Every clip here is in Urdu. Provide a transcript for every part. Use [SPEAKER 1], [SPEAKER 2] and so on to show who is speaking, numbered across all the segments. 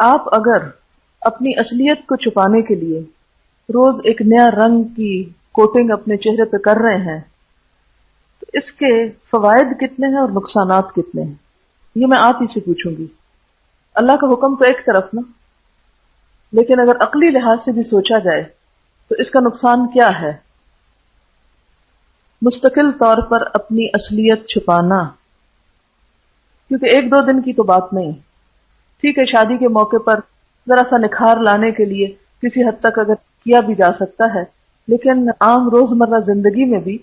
[SPEAKER 1] آپ اگر اپنی اصلیت کو چھپانے کے لیے روز ایک نیا رنگ کی کوٹنگ اپنے چہرے پہ کر رہے ہیں تو اس کے فوائد کتنے ہیں اور نقصانات کتنے ہیں، یہ میں آپ ہی سے پوچھوں گی۔ اللہ کا حکم تو ایک طرف نا، لیکن اگر عقلی لحاظ سے بھی سوچا جائے تو اس کا نقصان کیا ہے؟ مستقل طور پر اپنی اصلیت چھپانا، کیونکہ ایک دو دن کی تو بات نہیں، ٹھیک ہے شادی کے موقع پر ذرا سا نکھار لانے کے لیے کسی حد تک اگر کیا بھی جا سکتا ہے، لیکن عام روزمرہ زندگی میں بھی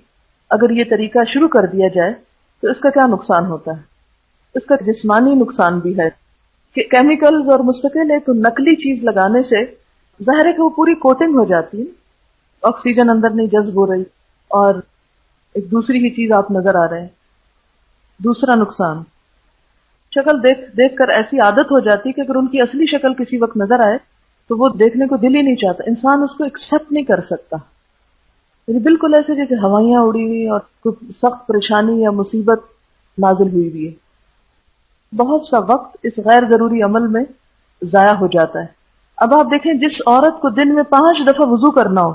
[SPEAKER 1] اگر یہ طریقہ شروع کر دیا جائے تو اس کا کیا نقصان ہوتا ہے؟ اس کا جسمانی نقصان بھی ہے کہ کیمیکلز اور مستقل ایک نقلی چیز لگانے سے ظاہر ہے کہ وہ پوری کوٹنگ ہو جاتی ہے، آکسیجن اندر نہیں جذب ہو رہی اور ایک دوسری ہی چیز آپ نظر آ رہے ہیں۔ دوسرا نقصان، شکل دیکھ دیکھ کر ایسی عادت ہو جاتی کہ اگر ان کی اصلی شکل کسی وقت نظر آئے تو وہ دیکھنے کو دل ہی نہیں چاہتا، انسان اس کو ایکسپٹ نہیں کر سکتا، یعنی بالکل ایسے جیسے ہوائیاں اڑی ہوئی اور کوئی سخت پریشانی یا مصیبت نازل ہوئی ہوئی ہے۔ بہت سا وقت اس غیر ضروری عمل میں ضائع ہو جاتا ہے۔ اب آپ دیکھیں جس عورت کو دن میں 5 دفعہ وضو کرنا ہو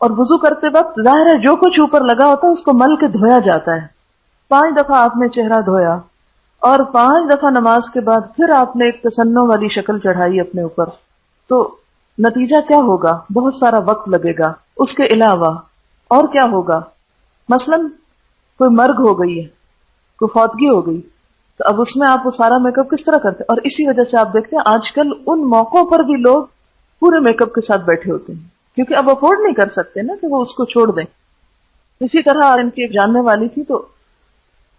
[SPEAKER 1] اور وضو کرتے وقت ظاہر ہے جو کچھ اوپر لگا ہوتا ہے اس کو مل کے دھویا جاتا ہے، 5 دفعہ آپ نے چہرہ دھویا اور 5 دفعہ نماز کے بعد پھر آپ نے ایک تسنم والی شکل چڑھائی اپنے اوپر، تو نتیجہ کیا ہوگا؟ بہت سارا وقت لگے گا۔ اس کے علاوہ اور کیا ہوگا؟ مثلا کوئی مرگ ہو گئی ہے، کوئی فوتگی ہو گئی، تو اب اس میں آپ وہ سارا میک اپ کس طرح کرتے ہیں؟ اور اسی وجہ سے آپ دیکھتے ہیں آج کل ان موقعوں پر بھی لوگ پورے میک اپ کے ساتھ بیٹھے ہوتے ہیں، کیونکہ اب افورڈ نہیں کر سکتے نا کہ وہ اس کو چھوڑ دیں۔ اسی طرح ان کی ایک جاننے والی تھی تو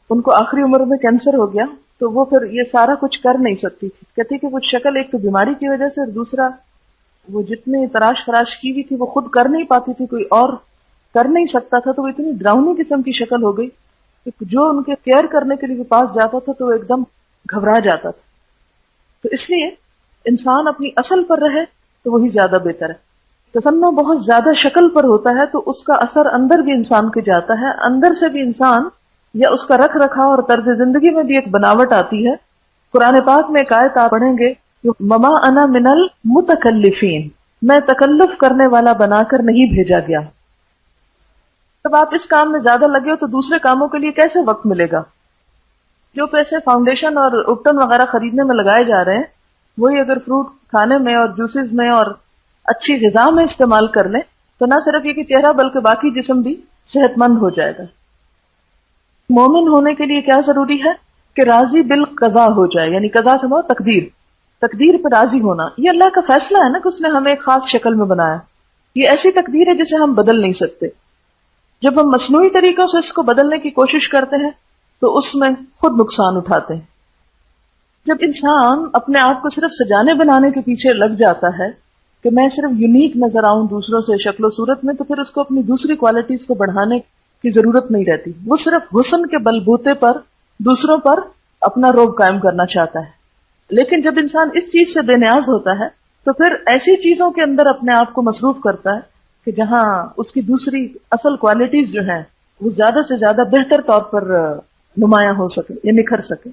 [SPEAKER 1] ان کو آخری عمر میں کینسر ہو گیا، تو وہ پھر یہ سارا کچھ کر نہیں سکتی تھی، کہتی کہ وہ شکل ایک تو بیماری کی وجہ سے اور دوسرا وہ جتنے تراش خراش کی ہوئی تھی وہ خود کر نہیں پاتی تھی، کوئی اور کر نہیں سکتا تھا، تو وہ اتنی ڈراؤنی قسم کی شکل ہو گئی کہ جو ان کے کیئر کرنے کے لیے پاس جاتا تھا تو وہ ایک دم گھبرا جاتا تھا۔ تو اس لیے انسان اپنی اصل پر رہے تو وہی زیادہ بہتر ہے۔ تسنع بہت زیادہ شکل پر ہوتا ہے تو اس کا اثر اندر بھی انسان کے جاتا ہے، اندر سے بھی انسان یا اس کا رکھ رکھاؤ اور طرز زندگی میں بھی ایک بناوٹ آتی ہے۔ قرآن پاک میں ایک آیت آپ پڑھیں گے، مما انا من المتکلفین، میں تکلف کرنے والا بنا کر نہیں بھیجا گیا۔ جب آپ اس کام میں زیادہ لگے ہو تو دوسرے کاموں کے لیے کیسے وقت ملے گا؟ جو پیسے فاؤنڈیشن اور اپٹن وغیرہ خریدنے میں لگائے جا رہے ہیں وہی اگر فروٹ کھانے میں اور جوسز میں اور اچھی غذا میں استعمال کر لیں تو نہ صرف یہ کہ چہرہ بلکہ باقی جسم بھی صحت مند ہو جائے گا۔ مومن ہونے کے لیے کیا ضروری ہے کہ راضی بالقضاء ہو جائے، یعنی قضاء سے مراد تقدیر پر راضی ہونا۔ یہ اللہ کا فیصلہ ہے نا کہ اس نے ہمیں ایک خاص شکل میں بنایا، یہ ایسی تقدیر ہے جسے ہم بدل نہیں سکتے۔ جب ہم مصنوعی طریقوں سے اس کو بدلنے کی کوشش کرتے ہیں تو اس میں خود نقصان اٹھاتے ہیں۔ جب انسان اپنے آپ کو صرف سجانے بنانے کے پیچھے لگ جاتا ہے کہ میں صرف یونیک نظر آؤں دوسروں سے شکل و صورت میں، تو پھر اس کو اپنی دوسری کوالٹیز کو بڑھانے کی ضرورت نہیں رہتی، وہ صرف حسن کے بلبوتے پر دوسروں پر اپنا رعب قائم کرنا چاہتا ہے۔ لیکن جب انسان اس چیز سے بے نیاز ہوتا ہے تو پھر ایسی چیزوں کے اندر اپنے آپ کو مصروف کرتا ہے کہ جہاں اس کی دوسری اصل کوالٹیز جو ہیں وہ زیادہ سے زیادہ بہتر طور پر نمایاں ہو سکے یا نکھر سکے۔